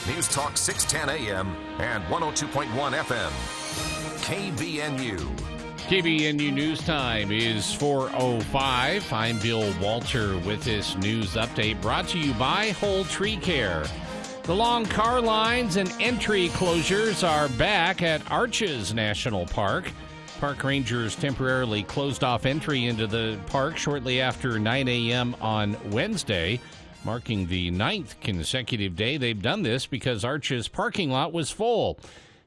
News Talk 610 AM and 102.1 FM. KBNU. KBNU News Time is 4:05. I'm Bill Walter with this news update brought to you by Whole Tree Care. The long car lines and entry closures are back at Arches National Park. Park rangers temporarily closed off entry into the park shortly after 9 a.m. on Wednesday, marking the 9th consecutive day they've done this because Arches parking lot was full.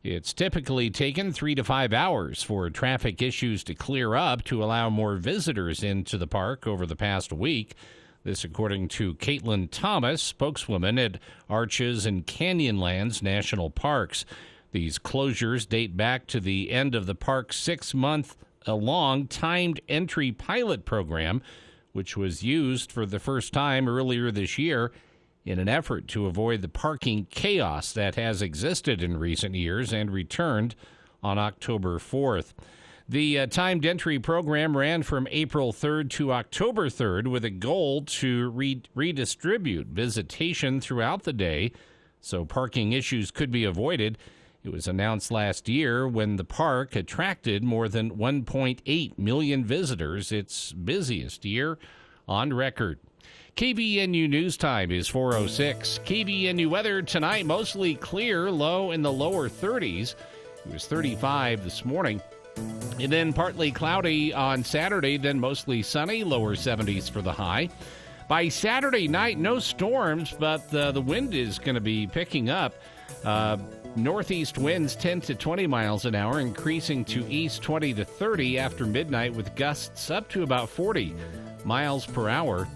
It's typically taken 3 to 5 hours for traffic issues to clear up to allow more visitors into the park over the past week. This according to Caitlin Thomas, spokeswoman at Arches and Canyonlands National Parks. These closures date back to the end of the park's 6-month-long timed entry pilot program, which was used for the first time earlier this year in an effort to avoid the parking chaos that has existed in recent years and returned on October 4th. The timed entry program ran from April 3rd to October 3rd with a goal to redistribute visitation throughout the day so parking issues could be avoided. It was announced last year when the park attracted more than 1.8 million visitors, its busiest year on record. KBNU News Time is 4:06. KBNU weather tonight, mostly clear, low in the lower 30s. It was 35 this morning. And then partly cloudy on Saturday, then mostly sunny, lower 70s for the high. By Saturday night, no storms, but the wind is going to be picking up. Northeast winds 10 to 20 miles an hour, increasing to east 20 to 30 after midnight with gusts up to about 40 miles per hour.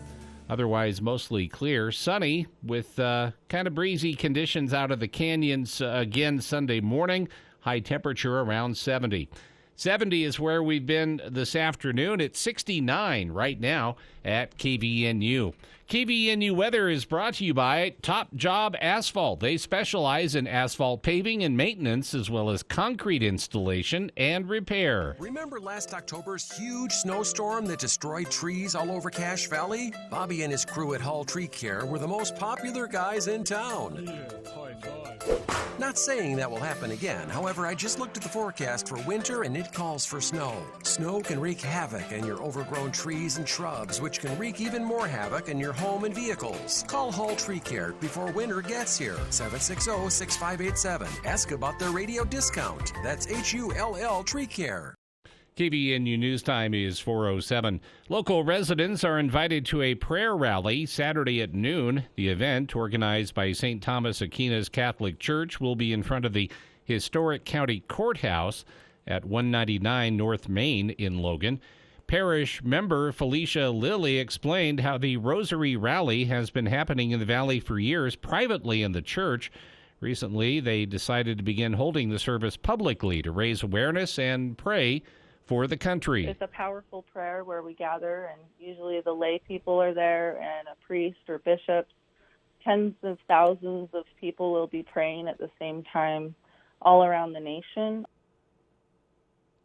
Otherwise, mostly clear. Sunny with kind of breezy conditions out of the canyons again Sunday morning. High temperature around 70. 70 is where we've been this afternoon. It's 69 right now at KBNU. KBNU weather is brought to you by Top Job Asphalt. They specialize in asphalt paving and maintenance, as well as concrete installation and repair. Remember last October's huge snowstorm that destroyed trees all over Cache Valley? Bobby and his crew at Hall Tree Care were the most popular guys in town. Yeah, high five. Not saying that will happen again. However, I just looked at the forecast for winter and it calls for snow. Snow can wreak havoc in your overgrown trees and shrubs, which can wreak even more havoc in your home and vehicles. Call Hall Tree Care before winter gets here. 760-6587. Ask about their radio discount. That's HULL Tree Care. KBNU News Time is 4:07. Local residents are invited to a prayer rally Saturday at noon. The event, organized by St. Thomas Aquinas Catholic Church, will be in front of the historic county courthouse at 199 North Main in Logan. Parish member Felicia Lilly explained how the Rosary Rally has been happening in the valley for years privately in the church. Recently, they decided to begin holding the service publicly to raise awareness and pray for the country. It's a powerful prayer where we gather, and usually the lay people are there and a priest or bishop. Tens of thousands of people will be praying at the same time all around the nation.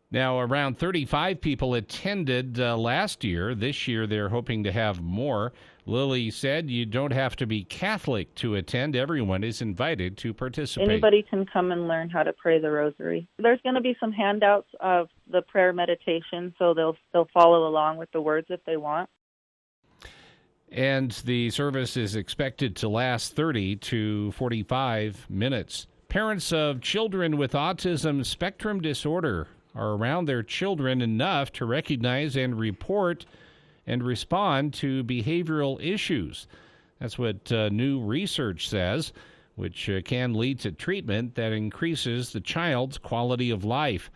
Now, around 35 people attended last year. This year, they're hoping to have more. Lily said you don't have to be Catholic to attend. Everyone is invited to participate. Anybody can come and learn how to pray the rosary. There's going to be some handouts of the prayer meditation, so they'll follow along with the words if they want. And the service is expected to last 30 to 45 minutes. Parents of children with autism spectrum disorder are around their children enough to recognize and report and respond to behavioral issues. That's what new research says, which can lead to treatment that increases the child's quality of life.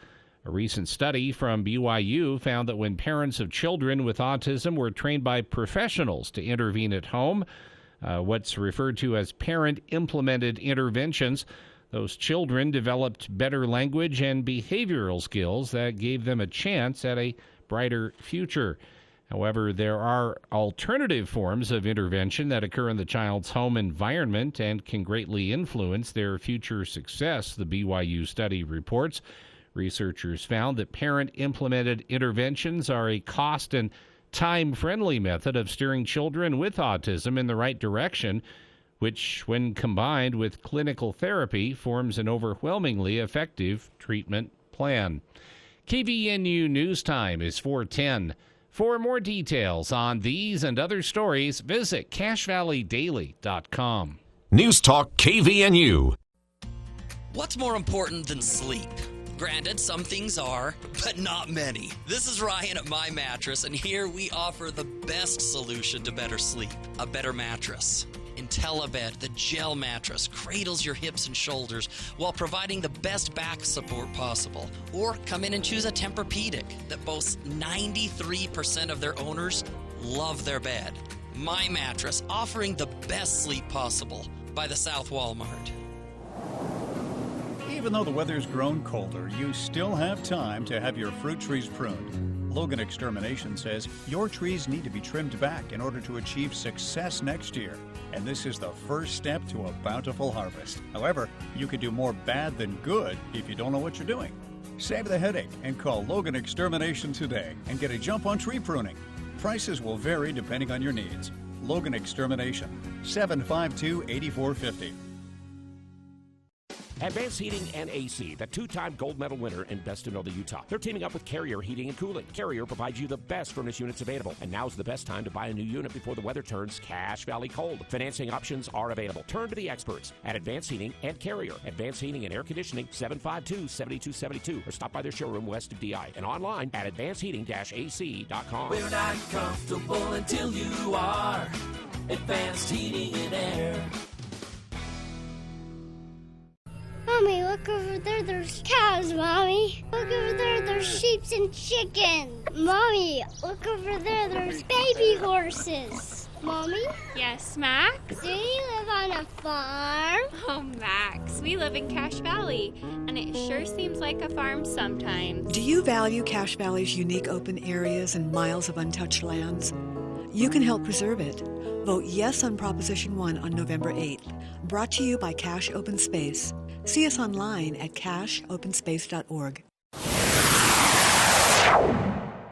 A recent study from BYU found that when parents of children with autism were trained by professionals to intervene at home, what's referred to as parent-implemented interventions, those children developed better language and behavioral skills that gave them a chance at a brighter future. However, there are alternative forms of intervention that occur in the child's home environment and can greatly influence their future success, the BYU study reports. Researchers found that parent-implemented interventions are a cost and time-friendly method of steering children with autism in the right direction, which, when combined with clinical therapy, forms an overwhelmingly effective treatment plan. KVNU News Time is 4:10. For more details on these and other stories, visit CacheValleyDaily.com. News Talk KVNU. What's more important than sleep? Granted, some things are, but not many. This is Ryan at My Mattress, and here we offer the best solution to better sleep, a better mattress. IntelliBed, the gel mattress, cradles your hips and shoulders while providing the best back support possible. Or come in and choose a Tempur-Pedic that boasts 93% of their owners love their bed. My Mattress, offering the best sleep possible by the South Walmart. Even though the weather's grown colder, you still have time to have your fruit trees pruned. Logan Extermination says your trees need to be trimmed back in order to achieve success next year. And this is the first step to a bountiful harvest. However, you could do more bad than good if you don't know what you're doing. Save the headache and call Logan Extermination today and get a jump on tree pruning. Prices will vary depending on your needs. Logan Extermination, 752-8450. Advanced Heating and AC, the two-time gold medal winner in Best in Northern Utah. They're teaming up with Carrier Heating and Cooling. Carrier provides you the best furnace units available. And now's the best time to buy a new unit before the weather turns Cache Valley cold. Financing options are available. Turn to the experts at Advanced Heating and Carrier. Advanced Heating and Air Conditioning, 752-7272. Or stop by their showroom west of DI. And online at advancedheating-ac.com. We're not comfortable until you are. Advanced Heating and Air. Mommy, look over there, there's cows, Mommy. Look over there, there's sheep and chickens. Mommy, look over there, there's baby horses. Mommy? Yes, Max? Do you live on a farm? Oh, Max, we live in Cache Valley, and it sure seems like a farm sometimes. Do you value Cache Valley's unique open areas and miles of untouched lands? You can help preserve it. Vote yes on Proposition 1 on November 8th. Brought to you by Cache Open Space. See us online at cacheopenspace.org.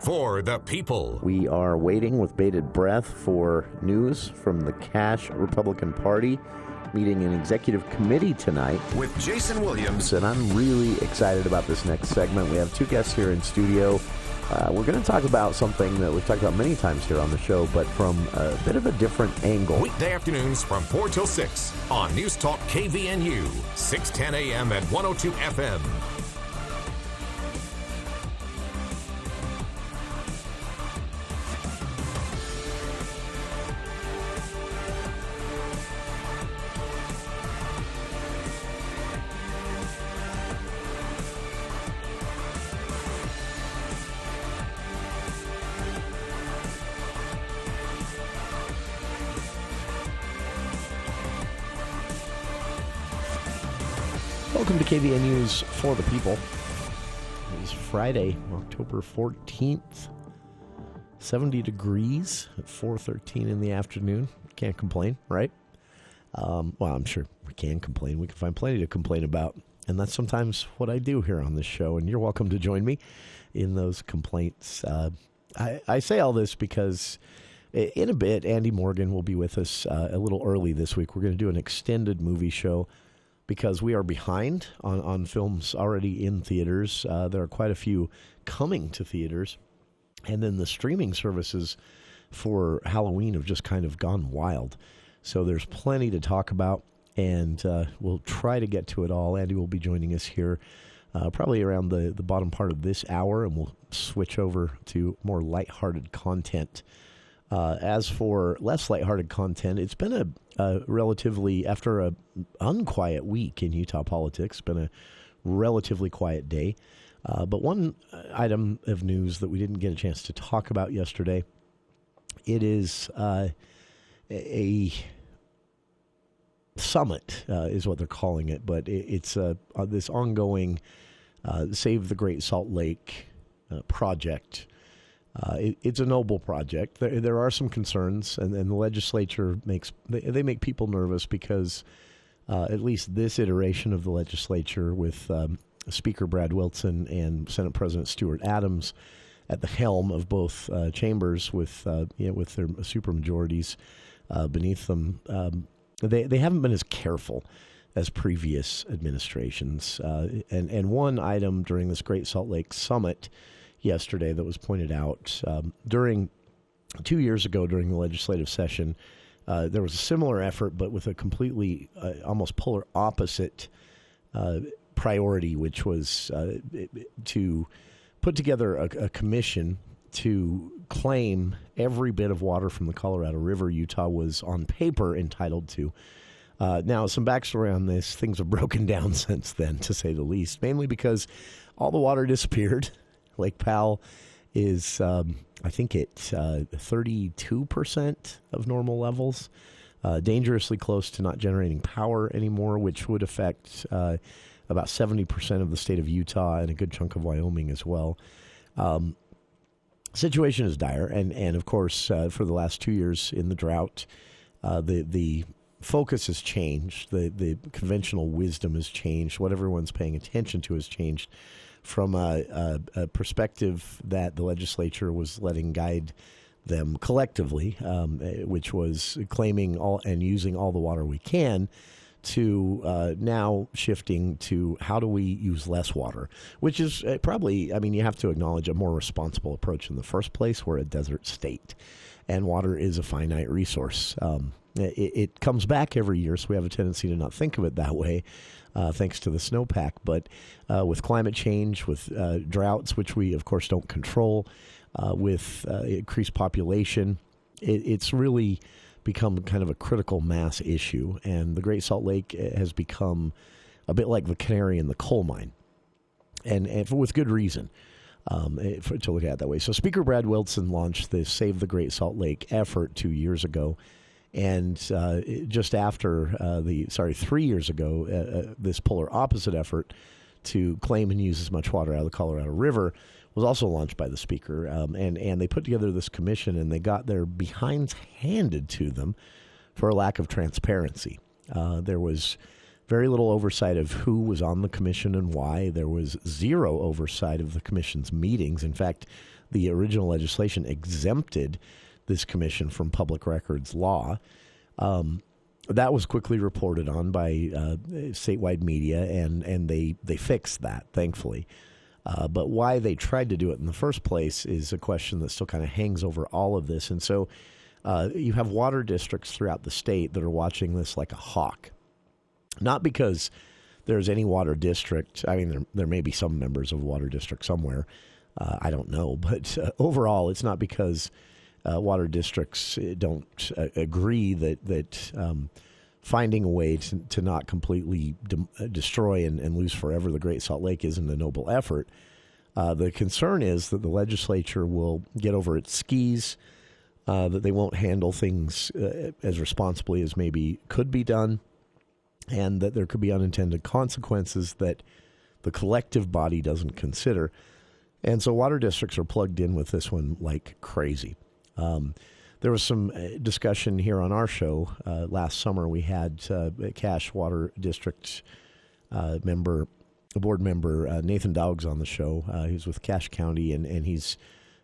For the people. We are waiting with bated breath for news from the Cache Republican Party meeting an executive committee tonight. With Jason Williams. And I'm really excited about this next segment. We have two guests here in studio. We're going to talk about something that we've talked about many times here on the show, but from a bit of a different angle. Weekday afternoons from 4 till 6 on News Talk KVNU, 610 a.m. and 102 FM. Welcome to KVNU's For the People. It is Friday, October 14th, 70 degrees at 4:13 in the afternoon. Can't complain, right? Well, I'm sure we can complain. We can find plenty to complain about. And that's sometimes what I do here on this show. And you're welcome to join me in those complaints. I say all this because in a bit, Andy Morgan will be with us a little early this week. We're going to do an extended movie show because we are behind on films already in theaters. There are quite a few coming to theaters. And then the streaming services for Halloween have just kind of gone wild. So there's plenty to talk about, and we'll try to get to it all. Andy will be joining us here probably around the bottom part of this hour, and we'll switch over to more lighthearted content. As for less lighthearted content, it's been a relatively, after a unquiet week in Utah politics, been a relatively quiet day. But one item of news that we didn't get a chance to talk about yesterday, it is a summit is what they're calling it, but it's this ongoing Save the Great Salt Lake project. It's a noble project. There are some concerns, and the legislature they make people nervous because at least this iteration of the legislature with Speaker Brad Wilson and Senate President Stuart Adams at the helm of both chambers with their supermajorities beneath them, they haven't been as careful as previous administrations. And one item during this Great Salt Lake Summit yesterday that was pointed out during 2 years ago during the legislative session, there was a similar effort, but with a completely almost polar opposite priority, which was to put together a commission to claim every bit of water from the Colorado River Utah was on paper entitled to. Now, some backstory on this. Things have broken down since then, to say the least, mainly because all the water disappeared. Lake Powell is, I think, at 32% of normal levels, dangerously close to not generating power anymore, which would affect about 70% of the state of Utah and a good chunk of Wyoming as well. Situation is dire, and of course, for the last 2 years in the drought, the focus has changed. The conventional wisdom has changed. What everyone's paying attention to has changed from a perspective that the legislature was letting guide them collectively, which was claiming all and using all the water we can, to now shifting to how do we use less water, which is probably, I mean, you have to acknowledge a more responsible approach in the first place. We're a desert state, and water is a finite resource. It comes back every year, so we have a tendency to not think of it that way, thanks to the snowpack. But with climate change, with droughts, which we, of course, don't control, with increased population, it's really become kind of a critical mass issue. And the Great Salt Lake has become a bit like the canary in the coal mine, and with good reason. To look at it that way. So Speaker Brad Wilson launched the Save the Great Salt Lake effort 2 years ago. And just after 3 years ago, this polar opposite effort to claim and use as much water out of the Colorado River was also launched by the speaker. And they put together this commission, and they got their behinds handed to them for a lack of transparency. There was very little oversight of who was on the commission and why. There was zero oversight of the commission's meetings. In fact, the original legislation exempted this commission from public records law. That was quickly reported on by statewide media, and they fixed that, thankfully. But why they tried to do it in the first place is a question that still kind of hangs over all of this. And so you have water districts throughout the state that are watching this like a hawk. Not because there's any water district. I mean, there may be some members of a water district somewhere. I don't know. But overall, it's not because water districts don't agree that finding a way to not completely destroy and lose forever the Great Salt Lake isn't a noble effort. The concern is that the legislature will get over its skis, that they won't handle things as responsibly as maybe could be done, and that there could be unintended consequences that the collective body doesn't consider. And so water districts are plugged in with this one like crazy. There was some discussion here on our show last summer. We had Cache Water District board member Nathan Dowgs on the show. He's with Cache County, and he's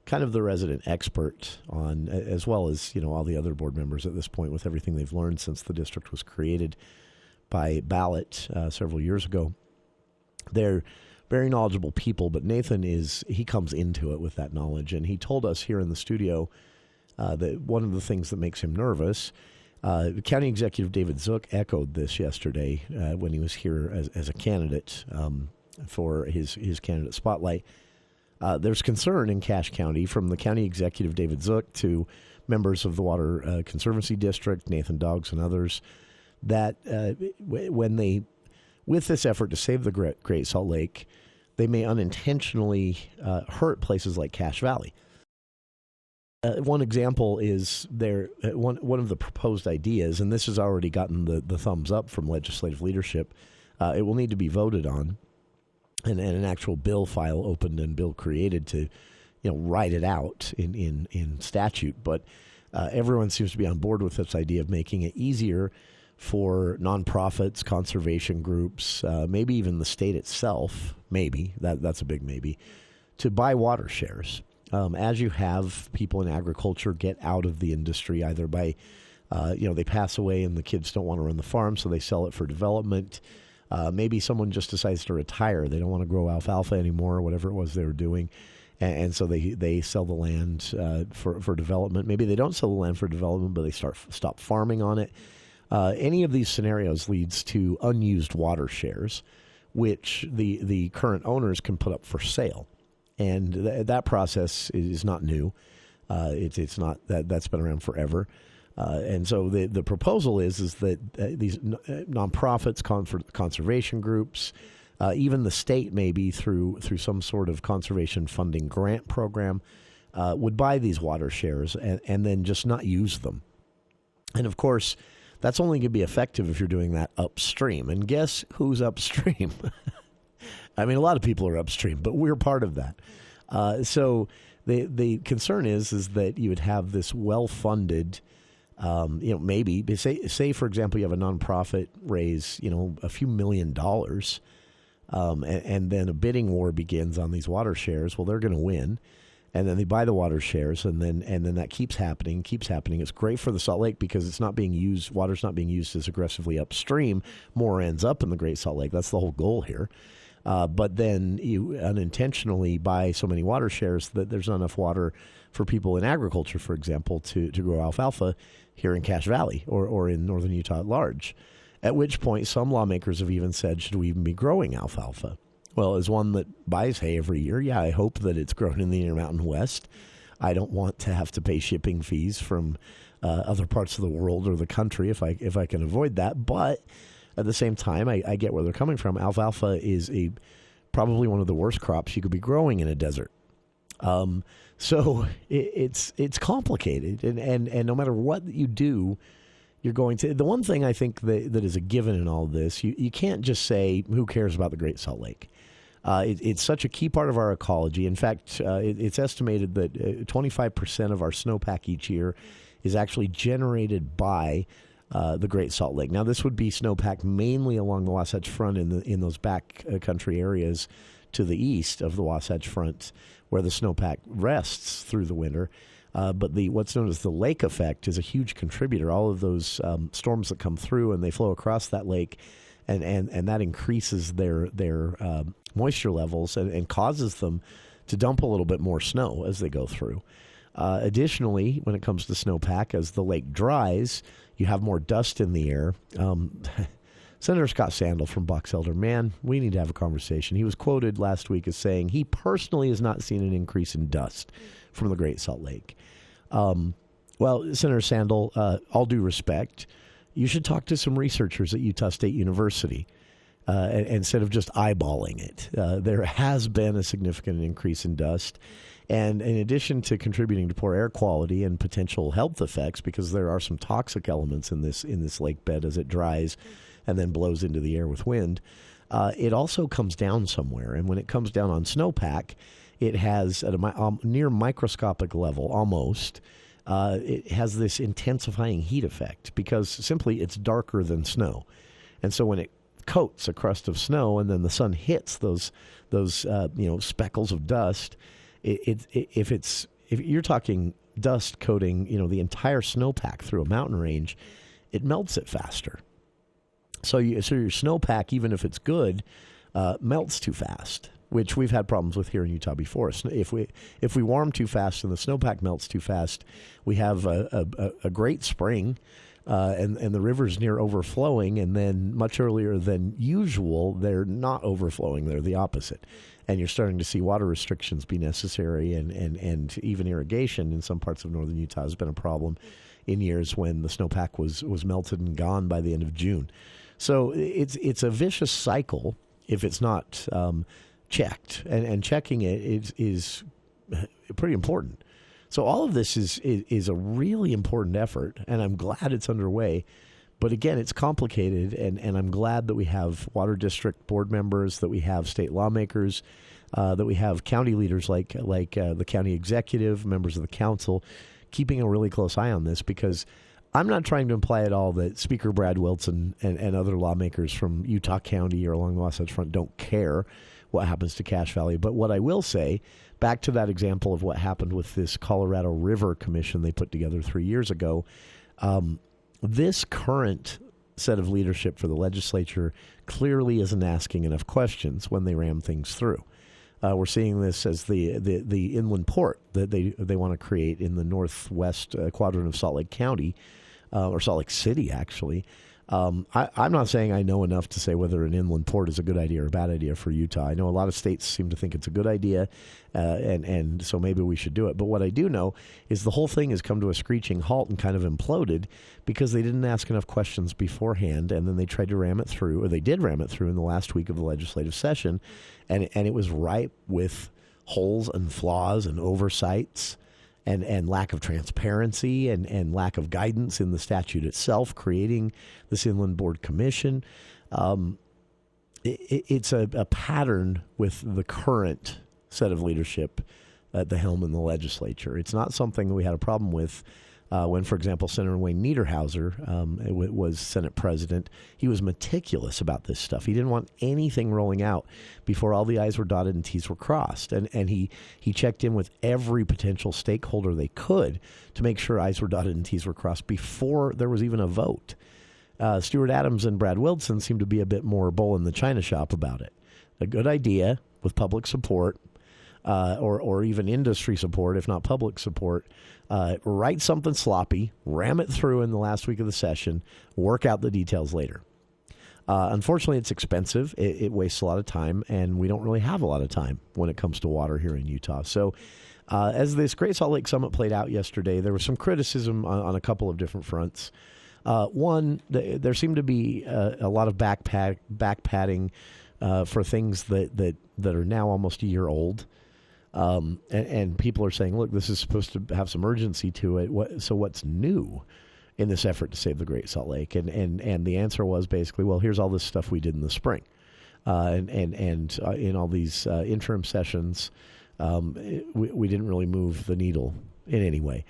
kind of the resident expert on, as well as all the other board members at this point, with everything they've learned since the district was created by ballot several years ago. They're very knowledgeable people, but Nathan he comes into it with that knowledge, and he told us here in the studio that one of the things that makes him nervous, County Executive David Zook echoed this yesterday when he was here as a candidate for his candidate spotlight. There's concern in Cache County from the County Executive David Zook to members of the Water Conservancy District, Nathan Dowgs and others, that with this effort to save the Great Salt Lake, they may unintentionally hurt places like Cache Valley. One example is one of the proposed ideas, and this has already gotten the thumbs up from legislative leadership. It will need to be voted on, and an actual bill file opened and bill created to, write it out in statute. But everyone seems to be on board with this idea of making it easier for nonprofits, conservation groups, maybe even the state itself, that's a big maybe, to buy water shares. As you have people in agriculture get out of the industry, either by They pass away and the kids don't want to run the farm, so they sell it for development. Maybe someone just decides to retire. They don't want to grow alfalfa anymore or whatever it was they were doing. And so they sell the land for development. Maybe they don't sell the land for development, but they stop farming on it. Any of these scenarios leads to unused water shares, which the current owners can put up for sale. And that process is not new. It's not that's been around forever. And so the proposal is that these nonprofits, conservation groups, even the state maybe through some sort of conservation funding grant program would buy these water shares and then just not use them. And of course, that's only going to be effective if you're doing that upstream. And guess who's upstream? I mean, a lot of people are upstream, but we're part of that. So the concern is that you would have this well-funded, maybe say for example, you have a nonprofit raise, a few $1 million, and then a bidding war begins on these water shares. Well, they're going to win. And then they buy the water shares, and then that keeps happening. It's great for the Salt Lake because it's not being used. Water's not being used as aggressively upstream. More ends up in the Great Salt Lake. That's the whole goal here. But then you unintentionally buy so many water shares that there's not enough water for people in agriculture, for example, to grow alfalfa here in Cache Valley or in northern Utah at large. At which point, some lawmakers have even said, should we even be growing alfalfa? Well, as one that buys hay every year, yeah, I hope that it's grown in the Intermountain West. I don't want to have to pay shipping fees from other parts of the world or the country if I can avoid that. But at the same time, I get where they're coming from. Alfalfa is probably one of the worst crops you could be growing in a desert. So it's complicated, and no matter what you do, you're going to. The one thing I think that is a given in all of this, you can't just say who cares about the Great Salt Lake. It's such a key part of our ecology. In fact, it's estimated that 25% of our snowpack each year is actually generated by the Great Salt Lake. Now, this would be snowpack mainly along the Wasatch Front in those back country areas to the east of the Wasatch Front, where the snowpack rests through the winter. But what's known as the lake effect is a huge contributor. All of those storms that come through and they flow across that lake, and that increases their moisture levels and causes them to dump a little bit more snow as they go through. Additionally, when it comes to snowpack, as the lake dries, you have more dust in the air. Senator Scott Sandell from Box Elder, man, we need to have a conversation. He was quoted last week as saying he personally has not seen an increase in dust from the Great Salt Lake. Well, Senator Sandell, all due respect, you should talk to some researchers at Utah State University instead of just eyeballing it. There has been a significant increase in dust. And in addition to contributing to poor air quality and potential health effects, because there are some toxic elements in this lake bed as it dries and then blows into the air with wind, it also comes down somewhere. And when it comes down on snowpack, it has, at a near microscopic level almost, it has this intensifying heat effect because simply it's darker than snow. And so when it coats a crust of snow and then the sun hits those speckles of dust, if you're talking dust coating, the entire snowpack through a mountain range, it melts it faster. So your snowpack, even if it's good, melts too fast, which we've had problems with here in Utah before. If we warm too fast and the snowpack melts too fast, we have a great spring, and the river's near overflowing, and then much earlier than usual, they're not overflowing. They're the opposite. And you're starting to see water restrictions be necessary, and even irrigation in some parts of northern Utah has been a problem in years when the snowpack was melted and gone by the end of June. So it's a vicious cycle if it's not checked, and checking it is pretty important. So all of this is a really important effort, and I'm glad it's underway. But again, it's complicated, and I'm glad that we have water district board members, that we have state lawmakers, that we have county leaders like the county executive, members of the council, keeping a really close eye on this, because I'm not trying to imply at all that Speaker Brad Wilson and other lawmakers from Utah County or along the Wasatch Front don't care what happens to Cache Valley. But what I will say, back to that example of what happened with this Colorado River Commission they put together 3 years ago, this current set of leadership for the legislature clearly isn't asking enough questions when they ram things through. We're seeing this as the inland port that they want to create in the northwest quadrant of Salt Lake County, or Salt Lake City, actually. I'm not saying I know enough to say whether an inland port is a good idea or a bad idea for Utah. I know a lot of states seem to think it's a good idea, and so maybe we should do it. But what I do know is the whole thing has come to a screeching halt and kind of imploded because they didn't ask enough questions beforehand, and then they tried to ram it through, or they did ram it through in the last week of the legislative session, and it was ripe with holes and flaws and oversights. And lack of transparency and lack of guidance in the statute itself, creating this Inland Board Commission. It's a pattern with the current set of leadership at the helm in the legislature. It's not something we had a problem with when, for example, Senator Wayne Niederhauser was Senate president. He was meticulous about this stuff. He didn't want anything rolling out before all the I's were dotted and T's were crossed. And he checked in with every potential stakeholder they could to make sure I's were dotted and T's were crossed before there was even a vote. Stuart Adams and Brad Wilson seem to be a bit more bull in the china shop about it. A good idea with public support, or even industry support, if not public support. Write something sloppy, ram it through in the last week of the session, work out the details later. Unfortunately, it's expensive. It wastes a lot of time, and we don't really have a lot of time when it comes to water here in Utah. So as this Great Salt Lake Summit played out yesterday, there was some criticism on a couple of different fronts. One, there seemed to be a lot of back padding for things that are now almost a year old. And people are saying, look, this is supposed to have some urgency to it. So what's new in this effort to save the Great Salt Lake? And the answer was basically, well, here's all this stuff we did in the spring. And in all these interim sessions, we didn't really move the needle in any way.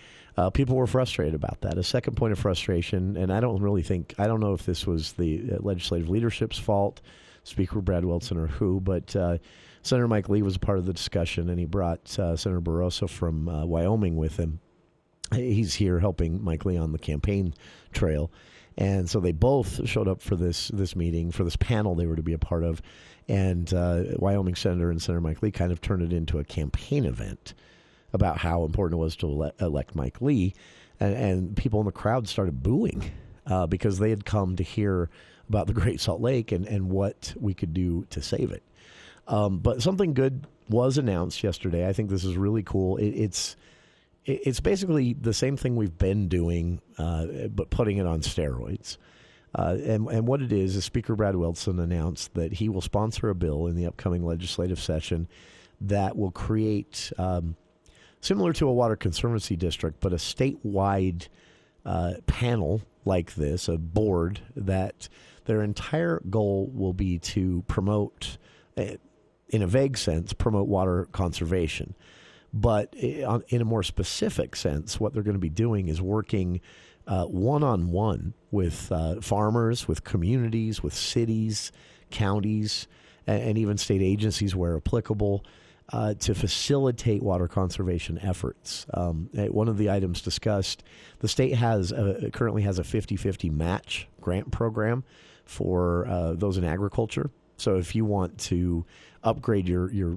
People were frustrated about that. A second point of frustration, and I don't know if this was the legislative leadership's fault, Speaker Brad Wilson or who, but Senator Mike Lee was a part of the discussion, and he brought Senator Barroso from Wyoming with him. He's here helping Mike Lee on the campaign trail. And so they both showed up for this meeting, for this panel they were to be a part of. And Wyoming Senator and Senator Mike Lee kind of turned it into a campaign event about how important it was to elect Mike Lee. And people in the crowd started booing because they had come to hear about the Great Salt Lake and what we could do to save it. But something good was announced yesterday. I think this is really cool. It's basically the same thing we've been doing, but putting it on steroids. And what it is Speaker Brad Wilson announced that he will sponsor a bill in the upcoming legislative session that will create, similar to a water conservancy district, but a statewide panel like this, a board that their entire goal will be to promote, in a vague sense, promote water conservation. But in a more specific sense, what they're going to be doing is working one-on-one with farmers, with communities, with cities, counties, and even state agencies where applicable, to facilitate water conservation efforts. One of the items discussed, the state currently has a 50-50 match grant program for those in agriculture. So if you want to upgrade your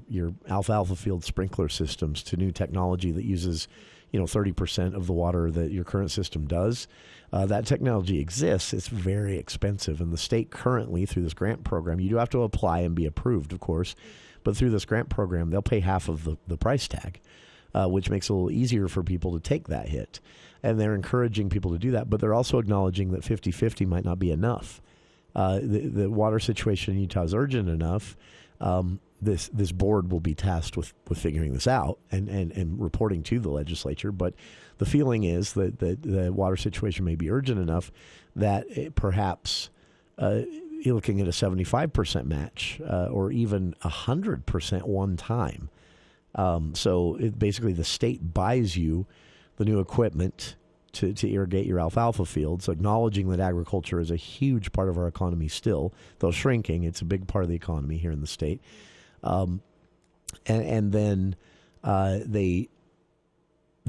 alfalfa field sprinkler systems to new technology that uses 30% of the water that your current system does, that technology exists. It's very expensive, and the state currently, through this grant program, you do have to apply and be approved, of course, but through this grant program, they'll pay half of the price tag, which makes it a little easier for people to take that hit. And they're encouraging people to do that, but they're also acknowledging that 50-50 might not be enough. The water situation in Utah is urgent enough. This board will be tasked with figuring this out and reporting to the legislature. But the feeling is that the water situation may be urgent enough that perhaps you're looking at a 75% match or even 100% one time. So basically the state buys you the new equipment to irrigate your alfalfa fields, acknowledging that agriculture is a huge part of our economy still, though shrinking. It's a big part of the economy here in the state. And then the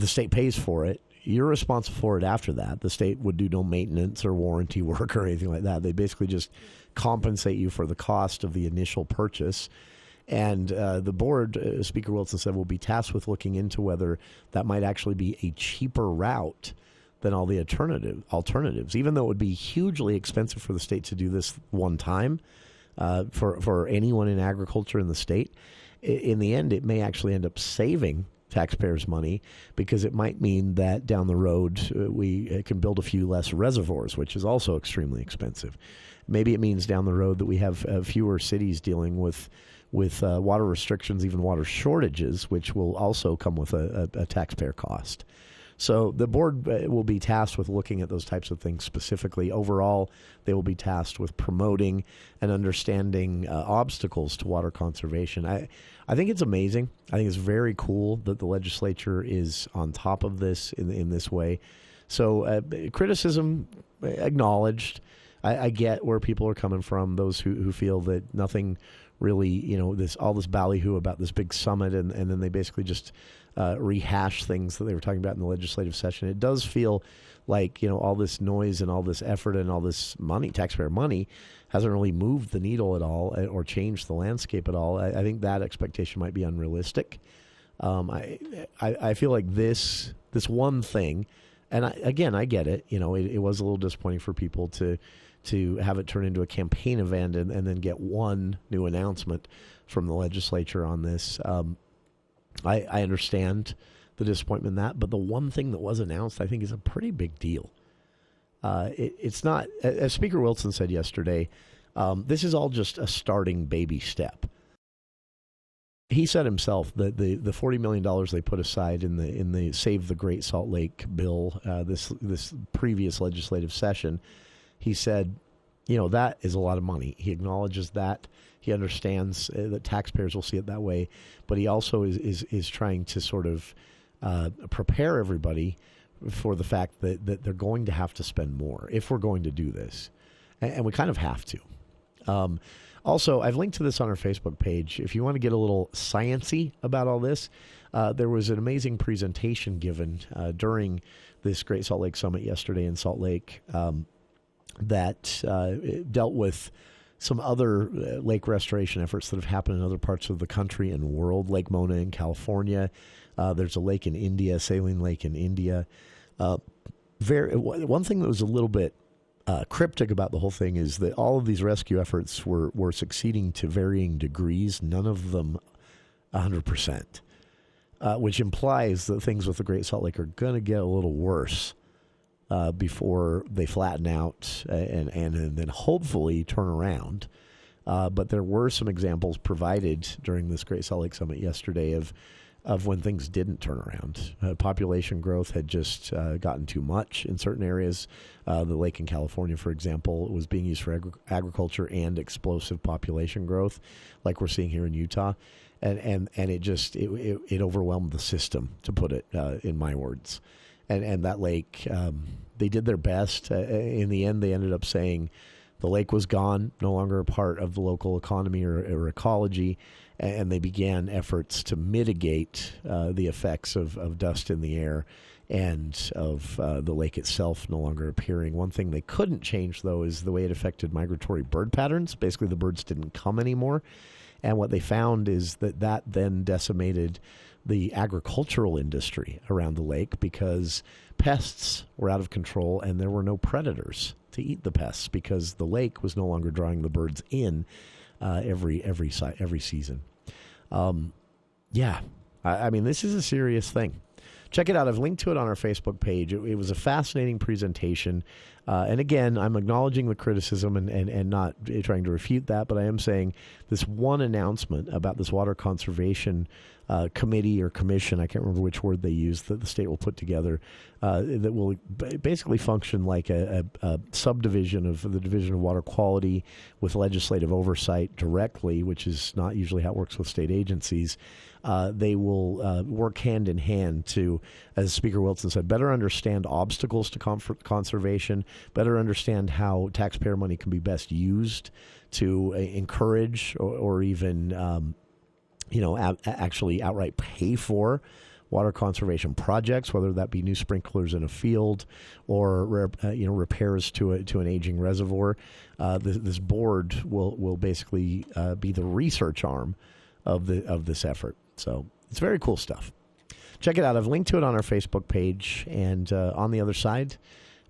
state pays for it. you're responsible for it after that. The state would do no maintenance or warranty work or anything like that. They basically just compensate you for the cost of the initial purchase. And the board, Speaker Wilson said, will be tasked with looking into whether that might actually be a cheaper route than all the alternatives, even though it would be hugely expensive for the state to do this one time for anyone in agriculture in the state. In the end, it may actually end up saving taxpayers' money because it might mean that down the road we can build a few less reservoirs, which is also extremely expensive. Maybe it means down the road that we have fewer cities dealing with water restrictions, even water shortages, which will also come with a taxpayer cost. So the board will be tasked with looking at those types of things specifically. Overall, they will be tasked with promoting and understanding obstacles to water conservation. I think it's amazing. I think it's very cool that the legislature is on top of this in this way. So criticism acknowledged. I get where people are coming from, those who feel that nothing really, all this ballyhoo about this big summit, and then they basically just rehash things that they were talking about in the legislative session. It does feel like, all this noise and all this effort and all this money, taxpayer money, hasn't really moved the needle at all or changed the landscape at all. I think that expectation might be unrealistic. I feel like this one thing, and I get it, it was a little disappointing for people to have it turn into a campaign event and then get one new announcement from the legislature on this. I understand the disappointment in that, but the one thing that was announced, I think, is a pretty big deal. It's not, as Speaker Wilson said yesterday, this is all just a starting baby step. He said himself that the $40 million they put aside in the Save the Great Salt Lake bill, this previous legislative session, he said, that is a lot of money. He acknowledges that. He understands that taxpayers will see it that way, but he also is trying to sort of prepare everybody for the fact that they're going to have to spend more if we're going to do this, and we kind of have to. Also, I've linked to this on our Facebook page. If you want to get a little sciencey about all this, there was an amazing presentation given during this Great Salt Lake Summit yesterday in Salt Lake that dealt with some other lake restoration efforts that have happened in other parts of the country and world. Lake Mona in California. There's a lake in India, Saline Lake in India. One thing that was a little bit cryptic about the whole thing is that all of these rescue efforts were succeeding to varying degrees, none of them 100%, which implies that things with the Great Salt Lake are going to get a little worse before they flatten out and then hopefully turn around. But there were some examples provided during this Great Salt Lake Summit yesterday of when things didn't turn around. Population growth had just gotten too much in certain areas. The lake in California, for example, was being used for agriculture and explosive population growth, like we're seeing here in Utah. And it overwhelmed the system, to put it in my words. And that lake, they did their best. In the end, they ended up saying the lake was gone, no longer a part of the local economy or ecology, and they began efforts to mitigate the effects of dust in the air and of the lake itself no longer appearing. One thing they couldn't change, though, is the way it affected migratory bird patterns. Basically, the birds didn't come anymore. And what they found is that then decimated the agricultural industry around the lake because pests were out of control and there were no predators to eat the pests because the lake was no longer drawing the birds in every season. I mean, this is a serious thing. Check it out. I've linked to it on our Facebook page. It was a fascinating presentation. And again, I'm acknowledging the criticism and not trying to refute that, but I am saying this one announcement about this water conservation committee or commission, I can't remember which word they used, that the state will put together that will basically function like a subdivision of the Division of Water Quality with legislative oversight directly, which is not usually how it works with state agencies. They will work hand in hand to, as Speaker Wilson said, better understand obstacles to conservation, better understand how taxpayer money can be best used to encourage or even actually outright pay for water conservation projects, whether that be new sprinklers in a field or repairs to an aging reservoir. This board will basically be the research arm of this effort. So it's very cool stuff. Check it out. I've linked to it on our Facebook page, and on the other side,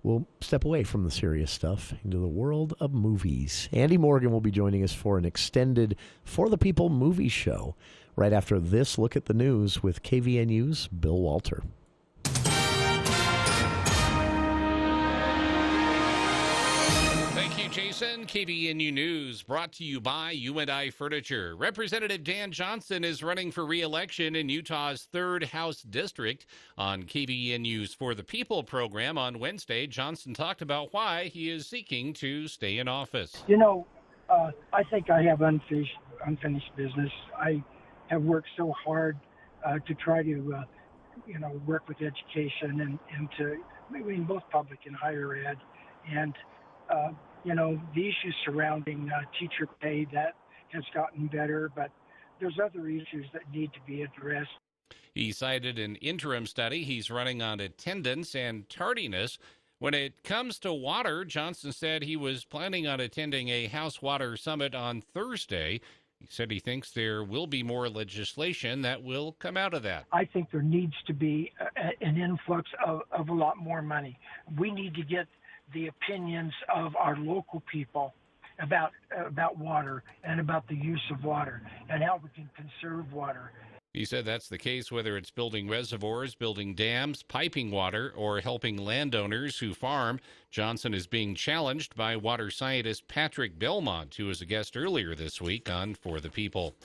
we'll step away from the serious stuff into the world of movies. Andy Morgan will be joining us for an extended For the People movie show right after this look at the news with KVNU's Bill Walter. Thank you, Jason. KVNU News brought to you by U&I Furniture. Representative Dan Johnson is running for re-election in Utah's 3rd House District. On KVNU's For the People program on Wednesday, Johnson talked about why he is seeking to stay in office. I think I have unfinished business. I have worked so hard to try to, work with education and to, both public and higher ed. And, the issues surrounding teacher pay, that has gotten better, but there's other issues that need to be addressed. He cited an interim study he's running on attendance and tardiness. When it comes to water, Johnson said he was planning on attending a House Water Summit on Thursday. He said he thinks there will be more legislation that will come out of that. I think there needs to be an influx of a lot more money. We need to get the opinions of our local people about water and about the use of water and how we can conserve water. He said that's the case whether it's building reservoirs, building dams, piping water, or helping landowners who farm. Johnson is being challenged by water scientist Patrick Belmont, who was a guest earlier this week on For the People.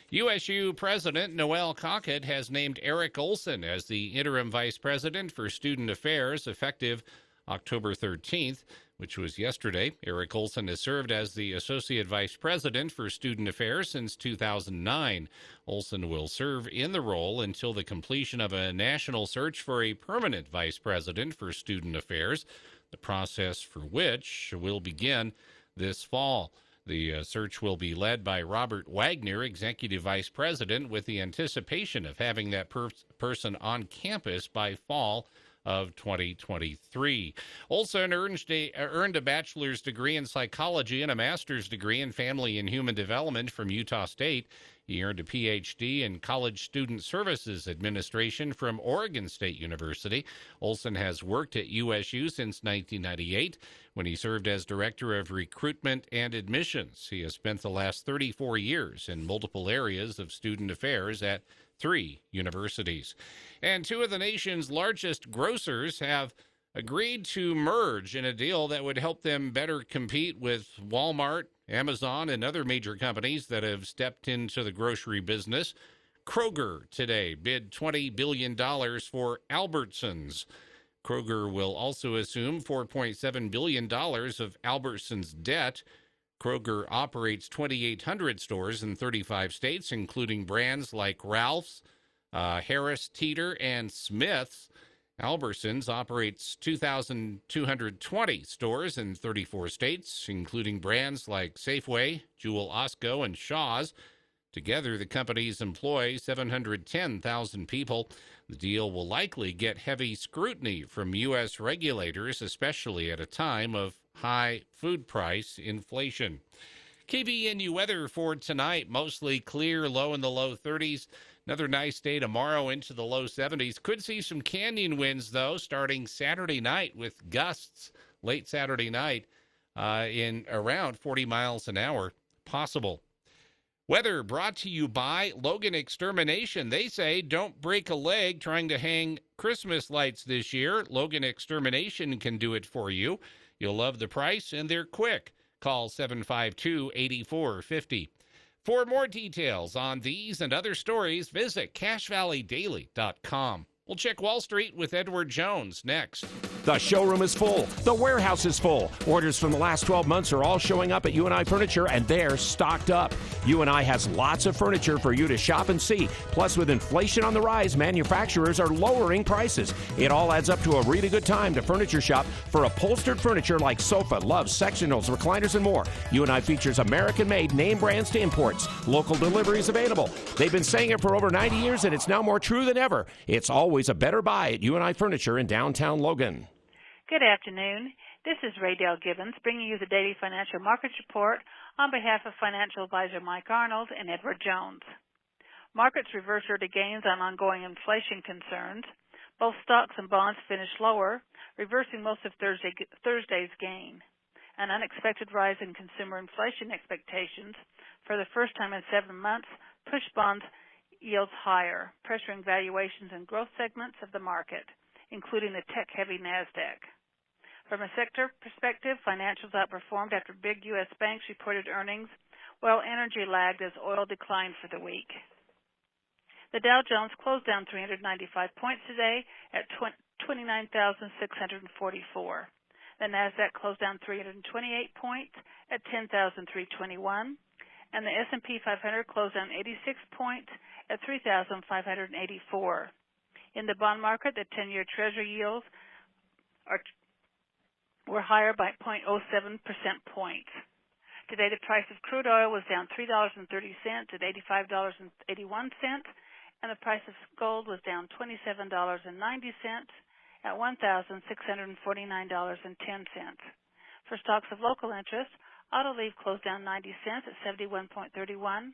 USU President Noel Cockett has named Eric Olson as the interim vice president for student affairs effective October 13th, which was yesterday. Eric Olson has served as the Associate Vice President for Student Affairs since 2009. Olson will serve in the role until the completion of a national search for a permanent Vice President for Student Affairs, the process for which will begin this fall. The search will be led by Robert Wagner, Executive Vice President, with the anticipation of having that person on campus by fall of 2023. Olson earned a bachelor's degree in psychology and a master's degree in family and human development from Utah State. He earned a PhD in College Student Services Administration from Oregon State University. Olson has worked at USU since 1998 when he served as Director of Recruitment and Admissions. He has spent the last 34 years in multiple areas of student affairs at 3 universities. And 2 of the nation's largest grocers have agreed to merge in a deal that would help them better compete with Walmart, Amazon, and other major companies that have stepped into the grocery business. Kroger today bid $20 billion for Albertsons. Kroger will also assume $4.7 billion of Albertsons' debt. Kroger operates 2,800 stores in 35 states, including brands like Ralph's, Harris Teeter, and Smith's. Albertsons operates 2,220 stores in 34 states, including brands like Safeway, Jewel Osco, and Shaw's. Together, the companies employ 710,000 people. The deal will likely get heavy scrutiny from U.S. regulators, especially at a time of high food price inflation. KVNU weather for tonight, mostly clear, low in the low 30s. Another nice day tomorrow into the low 70s. Could see some canyon winds, though, starting Saturday night with gusts late Saturday night in around 40 miles an hour possible. Weather brought to you by Logan Extermination. They say don't break a leg trying to hang Christmas lights this year. Logan Extermination can do it for you. You'll love the price, and they're quick. Call 752-8450. For more details on these and other stories, visit CashValleyDaily.com. We'll check Wall Street with Edward Jones next. The showroom is full. The warehouse is full. Orders from the last 12 months are all showing up at UNI Furniture, and they're stocked up. UNI has lots of furniture for you to shop and see. Plus, with inflation on the rise, manufacturers are lowering prices. It all adds up to a really good time to furniture shop for upholstered furniture like sofa, loves, sectionals, recliners, and more. UNI features American-made name brands to imports. Local deliveries available. They've been saying it for over 90 years, and it's now more true than ever. It's always a better buy at UNI Furniture in downtown Logan. Good afternoon. This is Raydale Gibbons bringing you the Daily Financial Markets Report on behalf of financial advisor Mike Arnold and Edward Jones. Markets reversed early gains on ongoing inflation concerns. Both stocks and bonds finished lower, reversing most of Thursday's gain. An unexpected rise in consumer inflation expectations for the first time in 7 months pushed bonds yields higher, pressuring valuations in growth segments of the market, including the tech-heavy NASDAQ. From a sector perspective, financials outperformed after big U.S. banks reported earnings, while energy lagged as oil declined for the week. The Dow Jones closed down 395 points today at 29,644. The NASDAQ closed down 328 points at 10,321, and the S&P 500 closed down 86 points at 3,584. In the bond market, the 10-year Treasury yields were higher by 0.07% points. Today, the price of crude oil was down $3.30 at $85.81, and the price of gold was down $27.90 at $1,649.10. For stocks of local interest, Autoliv closed down 90 cents at 71.31.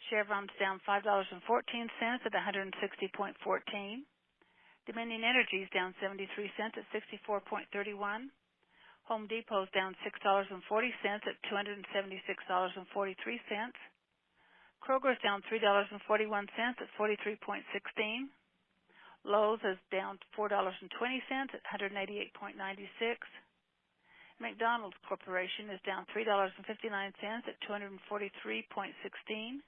Chevron's down $5.14 at 160.14. Dominion Energy is down 73 cents at 64.31. Home Depot's down $6.40 at $276.43. Kroger's down $3.41 at 43.16. Lowe's is down $4.20 at 188.96. McDonald's Corporation is down $3.59 at 243.16.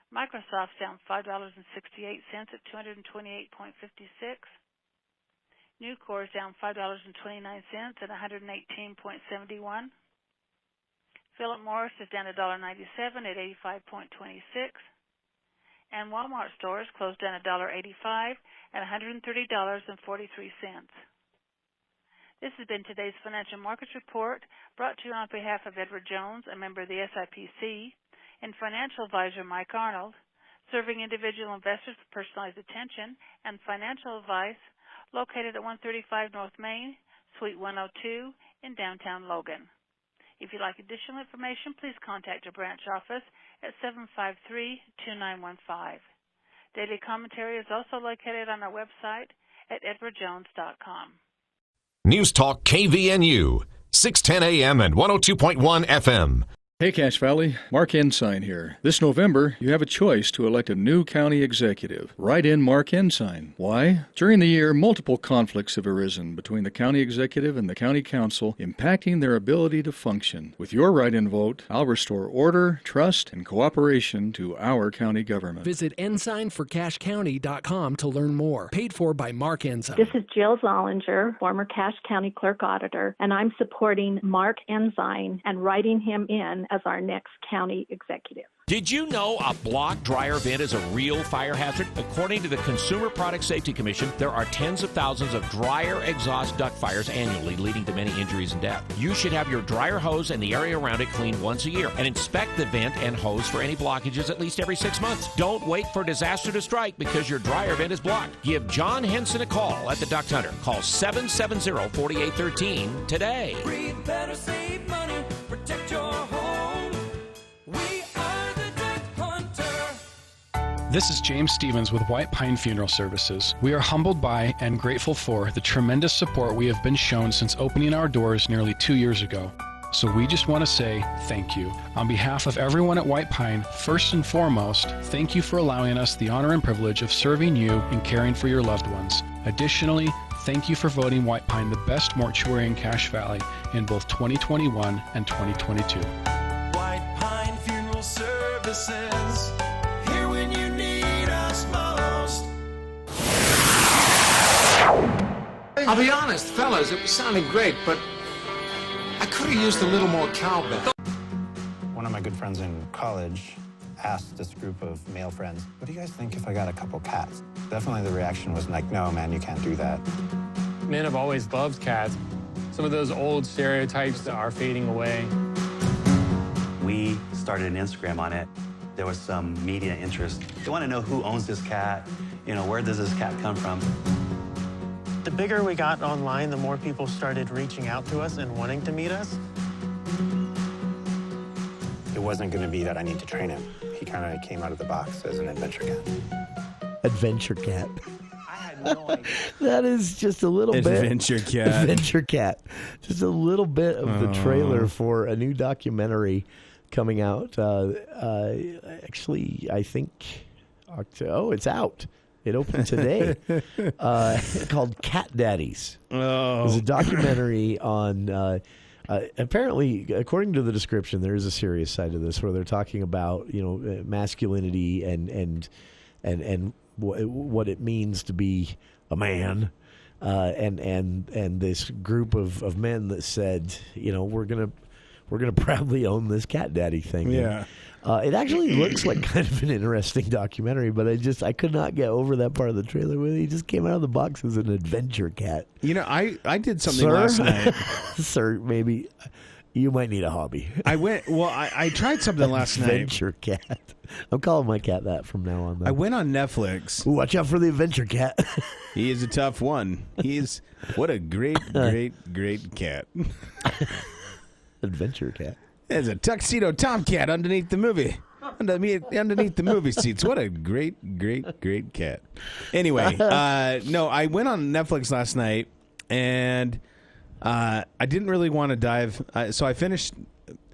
Microsoft's down $5.68 at 228.56. Nucor is down $5.29 at 118.71. Philip Morris is down $1.97 at 85.26. And Walmart stores closed down $1.85 at $130.43. This has been today's Financial Markets Report, brought to you on behalf of Edward Jones, a member of the SIPC, and financial advisor Mike Arnold, serving individual investors with personalized attention and financial advice, located at 135 North Main, Suite 102 in downtown Logan. If you'd like additional information, please contact your branch office at 753-2915. Daily commentary is also located on our website at edwardjones.com. News Talk KVNU, 610 AM and 102.1 FM. Hey Cache Valley, Mark Ensign here. This November, you have a choice to elect a new county executive. Write in Mark Ensign. Why? During the year, multiple conflicts have arisen between the county executive and the county council, impacting their ability to function. With your write-in vote, I'll restore order, trust, and cooperation to our county government. Visit ensignforcashcounty.com to learn more. Paid for by Mark Ensign. This is Jill Zollinger, former Cache County Clerk Auditor, and I'm supporting Mark Ensign and writing him in as our next county executive. Did you know a block dryer vent is a real fire hazard? According to the Consumer Product Safety Commission, there are tens of thousands of dryer exhaust duct fires annually, leading to many injuries and death. You should have your dryer hose and the area around it cleaned once a year, and inspect the vent and hose for any blockages at least every 6 months. Don't wait for disaster to strike because your dryer vent is blocked. Give John Henson a call at the Duct Hunter. Call 770-4813 today. Breathe better, save money, protect your home. We are the Duct Hunter. This is James Stevens with White Pine Funeral Services. We are humbled by and grateful for the tremendous support we have been shown since opening our doors nearly 2 years ago. So we just want to say thank you. On behalf of everyone at White Pine, first and foremost, thank you for allowing us the honor and privilege of serving you and caring for your loved ones. Additionally, thank you for voting White Pine the best mortuary in Cache Valley in both 2021 and 2022. White Pine Funeral Services, here when you need us most. I'll be honest, fellas, it was sounding great, but I could have used a little more cowbell. One of my good friends in college asked this group of male friends, what do you guys think if I got a couple cats? Definitely the reaction was like, no, man, you can't do that. Men have always loved cats. Some of those old stereotypes that are fading away. We started an Instagram on it. There was some media interest. They want to know who owns this cat, where does this cat come from? The bigger we got online, the more people started reaching out to us and wanting to meet us. It wasn't going to be that I need to train him. He kind of came out of the box as an adventure cat. Adventure cat. That is just a little bit. Adventure cat. Adventure cat. Just a little bit of the trailer for a new documentary coming out. Actually, I think. It's out. It opened today. Called Cat Daddies. Oh. It's a documentary on. Apparently, according to the description, there is a serious side to this where they're talking about masculinity and what it means to be a man, and this group of men that said, we're gonna proudly own this cat daddy thing. Yeah. It actually looks like kind of an interesting documentary, but I could not get over that part of the trailer where he just came out of the box as an adventure cat. I did something last night. Sir, maybe you might need a hobby. I tried something last night. Adventure cat. I'm calling my cat that from now on, though. I went on Netflix. Ooh, watch out for the adventure cat. He is a tough one. What a great cat. Adventure cat. There's a tuxedo tomcat underneath the movie. Underneath the movie seats. What a great cat. Anyway, no, I went on Netflix last night, and I didn't really want to dive. So I finished.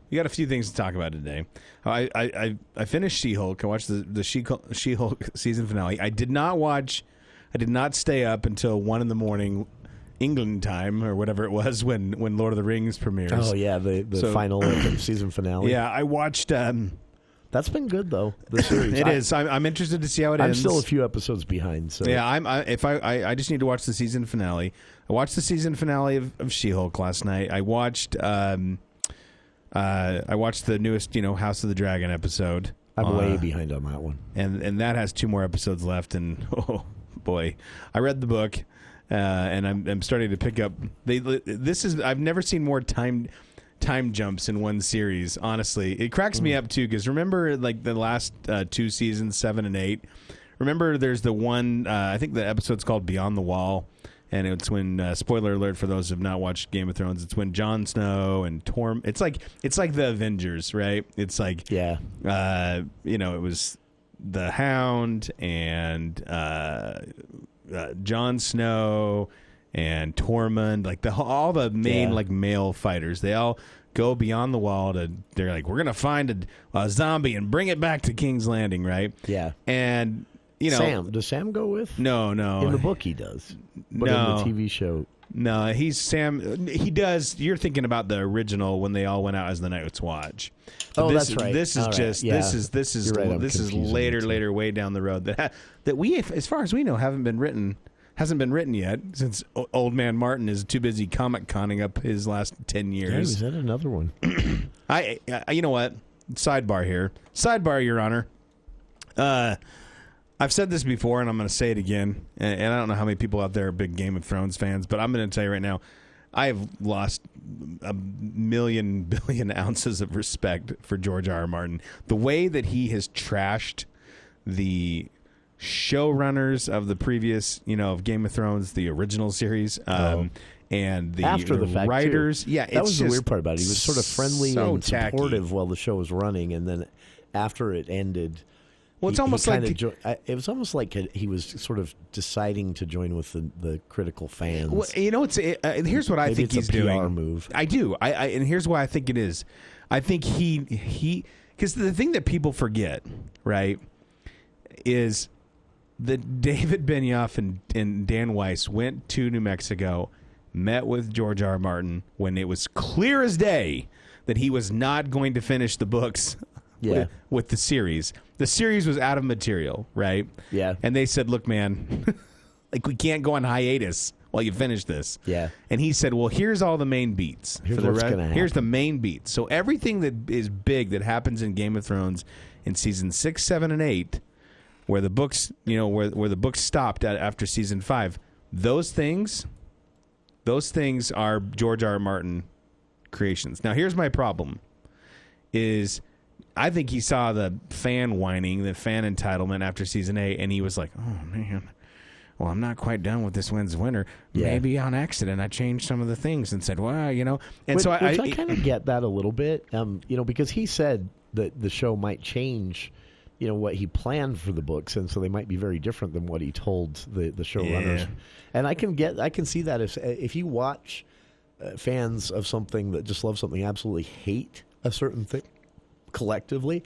We got a few things to talk about today. I finished She-Hulk. I watched the She-Hulk season finale. I did not stay up until 1 a.m. England time or whatever it was when Lord of the Rings premieres. Oh yeah, the final season finale. Yeah, I watched. That's been good though. The series. It is. I'm interested to see how it ends. I'm still a feu episodes behind. So yeah, I just need to watch the season finale. I watched the season finale of She-Hulk last night. I watched the newest House of the Dragon episode. I'm way behind on that one, and that has 2 more episodes left. And oh boy, I read the book. And I'm starting to pick up. I've never seen more time jumps in one series. Honestly, it cracks me up too. Because remember, like the last 2 seasons, 7 and 8. Remember, there's the one. I think the episode's called Beyond the Wall, and it's when spoiler alert for those who have not watched Game of Thrones. It's when Jon Snow and It's like the Avengers, right? It's like it was the Hound and. Jon Snow and Tormund, like all the main male fighters, they all go beyond the wall they're like, we're gonna find a zombie and bring it back to King's Landing, right? Yeah. And does Sam go with? No. In the book he does, but no. in the TV show, no. He's Sam. He does. You're thinking about the original when they all went out as the Night's Watch. But that's right. This is this is later way down the road that we, as far as we know, hasn't been written yet, since Old Man Martin is too busy comic-conning up his last 10 years. Yeah, is that another one? You know what? Sidebar here. Sidebar, Your Honor. I've said this before, and I'm going to say it again. And I don't know how many people out there are big Game of Thrones fans, but I'm going to tell you right now, I have lost a billion ounces of respect for George R.R. Martin. The way that he has trashed the showrunners of the previous, of Game of Thrones, the original series, and the after the fact, writers. Too. Yeah, that was the weird part about it. He was sort of friendly and supportive tacky while the show was running, and then after it ended. Well, it's almost like it was almost like he was sort of deciding to join with the critical fans. Well, here's what I think he's doing. PR move. I do. And here's why I think it is. I think he because the thing that people forget, right, is that David Benioff and Dan Weiss went to New Mexico, met with George R. R. Martin when it was clear as day that he was not going to finish the books. Yeah. With the series. The series was out of material, right? Yeah. And they said, look, man, like we can't go on hiatus while you finish this. Yeah. And he said, well, here's all the main beats. Here's for the what's gonna happen. Here's the main beats. So everything that is big that happens in Game of Thrones in season 6, 7, and 8, where the books, where the books stopped after season 5, those things are George R. R. Martin creations. Now, here's my problem: is I think he saw the fan whining, the fan entitlement after season 8, and he was like, "Oh man, well, I'm not quite done with this Winds of Winter. Yeah. Maybe on accident I changed some of the things and said, well, And Which I kind of get that a little bit, because he said that the show might change, what he planned for the books, and so they might be very different than what he told the showrunners. Yeah. And I can see that if you watch fans of something that just love something absolutely hate a certain thing collectively,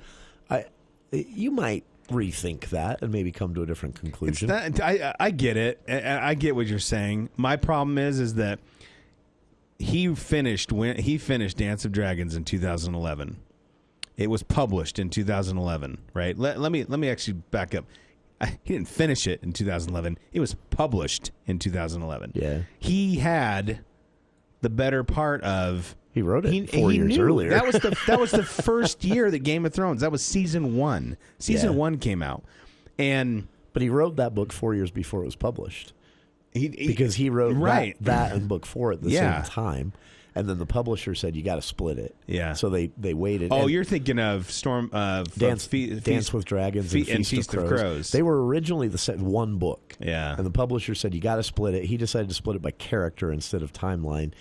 you might rethink that and maybe come to a different conclusion. I get it. I get what you're saying. My problem is that he finished Dance of Dragons in 2011. It was published in 2011, right? Let me actually back up. He didn't finish it in 2011. It was published in 2011. Yeah. He had the better part of. He wrote it 4 years earlier. That was the first year that Game of Thrones. That was season 1. Season 1 came out, but he wrote that book 4 years before it was published. Because he wrote that and book 4 at the same time. And then the publisher said, you got to split it. Yeah. So they waited. Oh, you're thinking of Dance with Dragons and Feast of Crows. They were originally one book. Yeah. And the publisher said, you got to split it. He decided to split it by character instead of timeline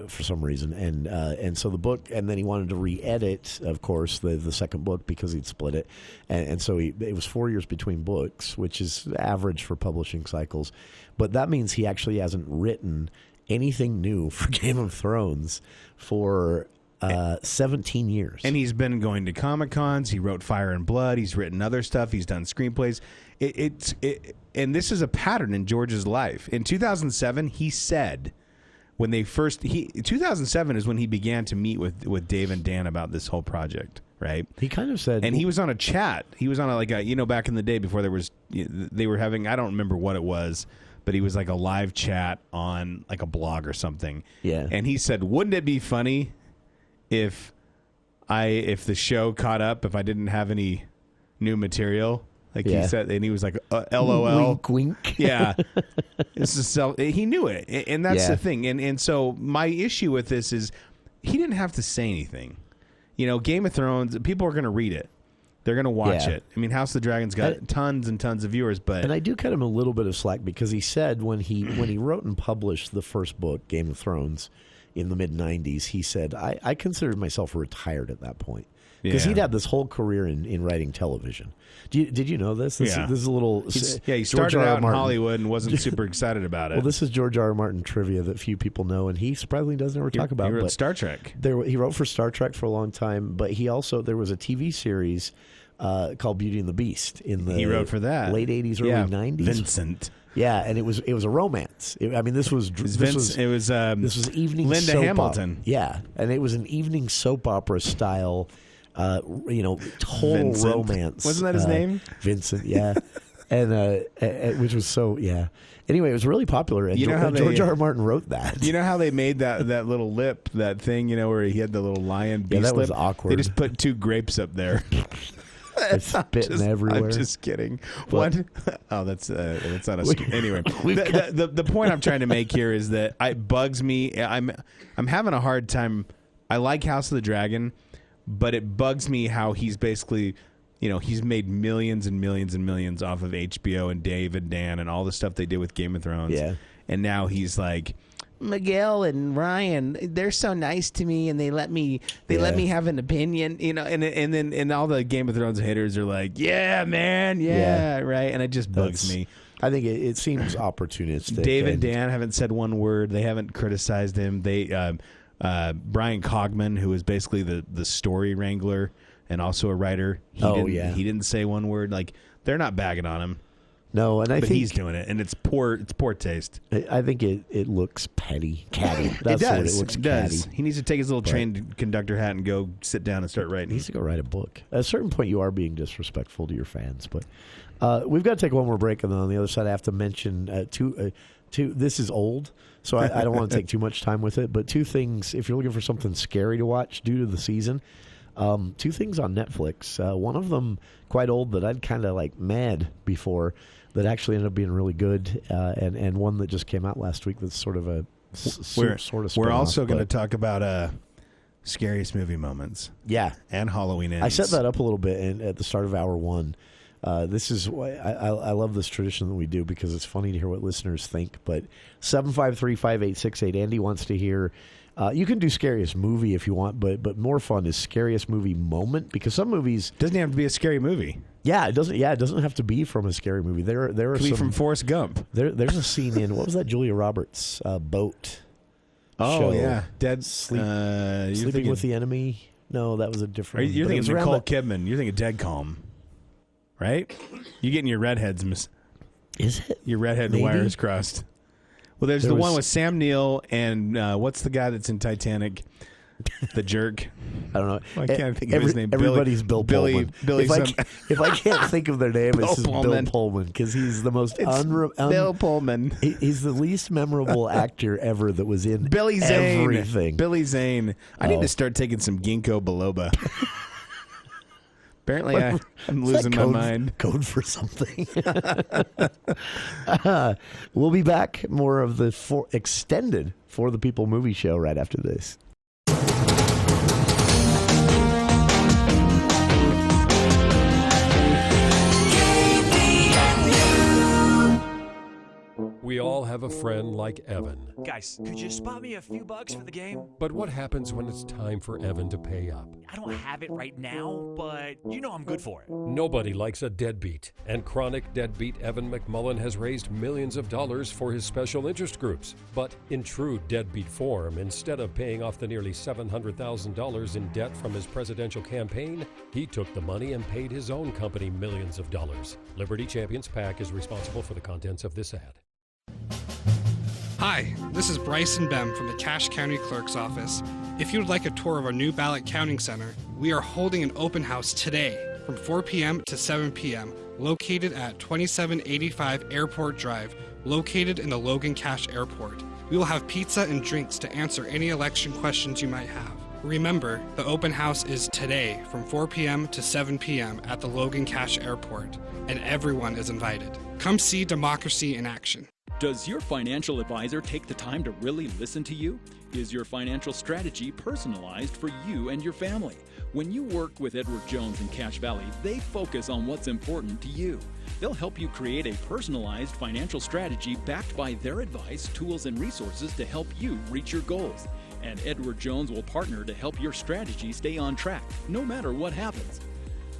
for some reason. And so the book, and then he wanted to re-edit, of course, the second book because he'd split it. And so it was 4 years between books, which is average for publishing cycles. But that means he actually hasn't written anything new for Game of Thrones for 17 years. And he's been going to Comic-Cons. He wrote Fire and Blood. He's written other stuff. He's done screenplays. And this is a pattern in George's life. In 2007, he said, 2007 is when he began to meet with Dave and Dan about this whole project, right? He kind of said... And he was on a chat. He was on back in the day before they were having, I don't remember what it was, but he was like a live chat on like a blog or something. Yeah. And he said, wouldn't it be funny if the show caught up if I didn't have any new material? Like he said, and he was like, LOL. Wink, wink. Yeah. He knew it. And that's the thing. And so my issue with this is he didn't have to say anything. Game of Thrones, people are going to read it. They're going to watch it. I mean, House of the Dragon's got tons and tons of viewers, but... And I do cut him a little bit of slack because he said when he wrote and published the first book, Game of Thrones, in the mid-'90s, he said, I considered myself retired at that point. Because he'd had this whole career in writing television. Did you know this? This is a little... he started out in Hollywood and wasn't super excited about it. Well, this is George R. R. Martin trivia that few people know, and he surprisingly doesn't ever talk about. He wrote Star Trek. He wrote for Star Trek for a long time, but there was a TV series called Beauty and the Beast he wrote for that late 80s, early 90s. Vincent. Yeah, and it was a romance. This was evening Linda soap Hamilton. Yeah, and it was an evening soap opera style. Total Vincent. romance. Wasn't that his name? Vincent. Yeah, and which was so Anyway, it was really popular. And George R. R. Martin wrote that. You know how they made that little lip, that thing, where he had the little lion beast that was lip? awkward. They just put 2 grapes up there. It's spitting everywhere. I'm just kidding. What? Oh, that's not a... Anyway, the point I'm trying to make here is that it bugs me. I'm having a hard time. I like House of the Dragon, but it bugs me how he's basically... he's made millions and millions and millions off of HBO and Dave and Dan and all the stuff they did with Game of Thrones. Yeah. And now he's like, Miguel and Ryan, they're so nice to me, and they let me have an opinion, and then all the Game of Thrones haters are like, yeah, man, right, and it just bugs me. I think it seems opportunistic. Dave and Dan haven't said one word. They haven't criticized him. They Brian Cogman, who is basically the story wrangler and also a writer, he didn't say one word. Like, they're not bagging on him. No, and I but think he's doing it, and it's poor taste. I think it looks catty. That's it does. what it looks It does. catty. He needs to take his little train conductor hat and go sit down and start writing. He needs to go write a book. At a certain point, you are being disrespectful to your fans. But we've got to take one more break, and then on the other side, I have to mention two. This is old, so I don't want to take too much time with it. But 2 things, if you're looking for something scary to watch due to the season, 2 things on Netflix. One of them quite old that I'd kind of like mad before that actually ended up being really good, and one that just came out last week that's sort of a We're spin-off, also going to but- talk about scariest movie moments. Yeah. And Halloween ends. I set that up a little bit at the start of hour 1. This is why I love this tradition that we do because it's funny to hear what listeners think. But 753-5868, Andy wants to hear. You can do scariest movie if you want, but more fun is scariest movie moment because some movies doesn't have to be a scary movie. Yeah, it doesn't. Yeah, it doesn't have to be from a scary movie. There are Could some be from Forrest Gump. There's a scene in what was that Julia Roberts boat? Oh show? yeah, Sleeping with the Enemy. No, that was a different. You're but it was thinking around Nicole that- Kidman. You're thinking Dead Calm, right? You getting your redheads Is it your redhead Maybe. wires crossed? Well, there's There the was- one with Sam Neill and what's the guy that's in Titanic? The jerk. I don't know. I can't think of his name. Everybody's Bill Pullman. Billy. If I can't think of their name, Bill it's just Pullman. Bill Pullman because he's the most Bill Pullman. He's the least memorable actor ever that was in Billy Zane. everything. Billy Zane. I need to start taking some ginkgo biloba. Apparently, I'm Is that losing my code- mind. Code for something. We'll be back. More of the extended For the People movie show right after this. We all have a friend like Evan. Guys, could you spot me a few bucks for the game? But what happens when it's time for Evan to pay up? I don't have it right now, but you know I'm good for it. Nobody likes a deadbeat, and chronic deadbeat Evan McMullen has raised millions of dollars for his special interest groups. But in true deadbeat form, instead of paying off the nearly $700,000 in debt from his presidential campaign, he took the money and paid his own company millions of dollars. Liberty Champions PAC is responsible for the contents of this ad. Hi, this is Bryson Bem from the Cache County Clerk's Office. If you would like a tour of our new ballot counting center, we are holding an open house today from 4 p.m. to 7 p.m. located at 2785 Airport Drive, located in the Logan Cache Airport. We will have pizza and drinks to answer any election questions you might have. Remember, the open house is today from 4 p.m. to 7 p.m. at the Logan Cache Airport, and everyone is invited. Come see democracy in action. Does your financial advisor take the time to really listen to you? Is your financial strategy personalized for you and your family? When you work with Edward Jones in Cache Valley, they focus on what's important to you. They'll help you create a personalized financial strategy backed by their advice, tools, and resources to help you reach your goals. And Edward Jones will partner to help your strategy stay on track, no matter what happens.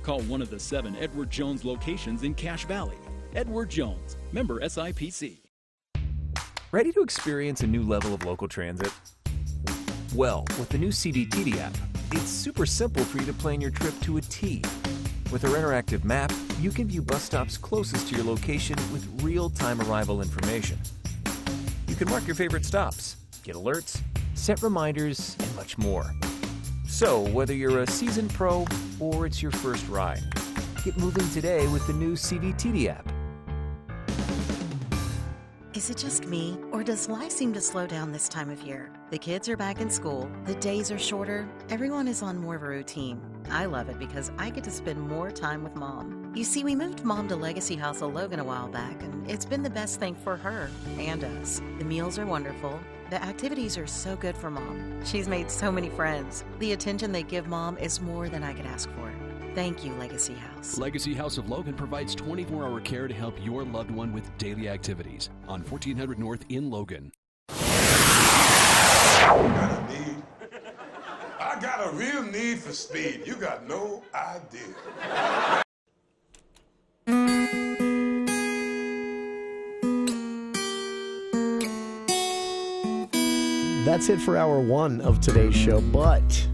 Call one of the 7 Edward Jones locations in Cache Valley. Edward Jones, member SIPC. Ready to experience a new level of local transit? Well, with the new CDTD app, it's super simple for you to plan your trip to a T. With our interactive map, you can view bus stops closest to your location with real-time arrival information. You can mark your favorite stops, get alerts, set reminders, and much more. So, whether you're a seasoned pro or it's your first ride, get moving today with the new CDTD app. Is it just me, or does life seem to slow down this time of year? The kids are back in school, the days are shorter, everyone is on more of a routine. I love it because I get to spend more time with Mom. You see, we moved Mom to Legacy House of Logan a while back, and it's been the best thing for her and us. The meals are wonderful. The activities are so good for Mom. She's made so many friends. The attention they give Mom is more than I could ask for. Thank you, Legacy House. Legacy House of Logan provides 24-hour care to help your loved one with daily activities on 1400 North in Logan. I got a real need for speed. You got no idea. That's it for hour 1 of today's show, but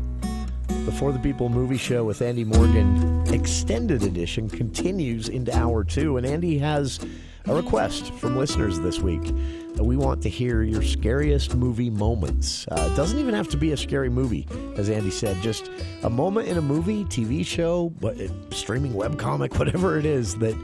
the For the People movie show with Andy Morgan extended edition continues into hour 2, and Andy has a request from listeners this week. We want to hear your scariest movie moments. It doesn't even have to be a scary movie, as Andy said. Just a moment in a movie, TV show, streaming webcomic, whatever it is that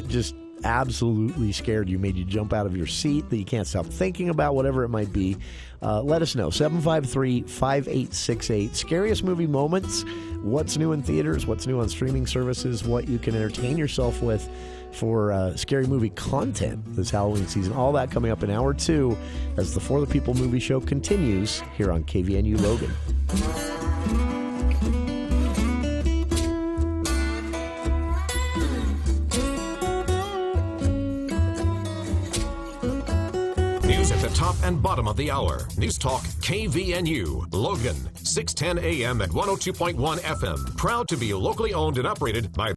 just absolutely scared you, made you jump out of your seat, that you can't stop thinking about, whatever it might be. Let us know. 753-5868. Scariest movie moments. What's new in theaters? What's new on streaming services? What you can entertain yourself with for scary movie content this Halloween season. All that coming up in hour 2 as the For the People movie show continues here on KVNU Logan. News at the top and bottom of the hour. News Talk KVNU, Logan, 610 AM at 102.1 FM. Proud to be locally owned and operated by